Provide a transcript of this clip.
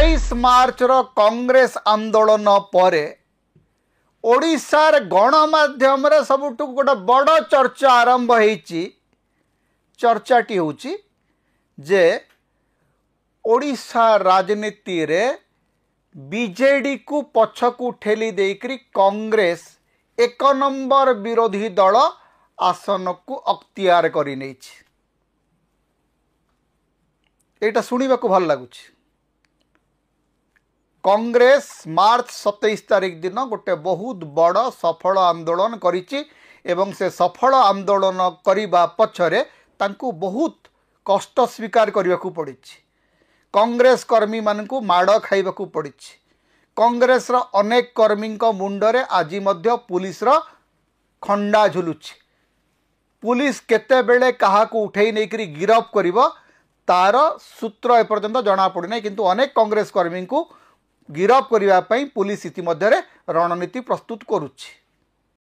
27 मार्च रो कांग्रेस आंदोलन पर ओडिशार गणमाध्यम सबुठ गोटे बड़ चर्चा आरंभ होईची। चर्चाटी होची जे ओडिशा राजनीति रे बीजेडी को पछकू ठेली देकरी कांग्रेस एक नंबर विरोधी दल आसन को अख्तियार करि नेछि। एटा सुनिबा को भल लागुछि। कांग्रेस मार्च 27 तारिख दिन गोटे बहुत बड़ सफल आंदोलन करिछि एवं से सफल आंदोलन करिबा पछरे तांकु बहुत कष्ट स्वीकार करने को पड़ी। कांग्रेस कर्मी मानकु माड़ खाइबा को पड़ी। कांग्रेस रो अनेक कर्मी मुंडरे आज मध्य पुलिस रो खंडा झुलुछि। पुलिस केते बेले कहा को उठेई नेकरी गिरफ करिवो तार सूत्र एपर्यंत जना पड़ी नहीं, किंतु अनेक कांग्रेस कर्मी को गिरफ करने पुलिस इतिमध्य रणनीति प्रस्तुत करुछि।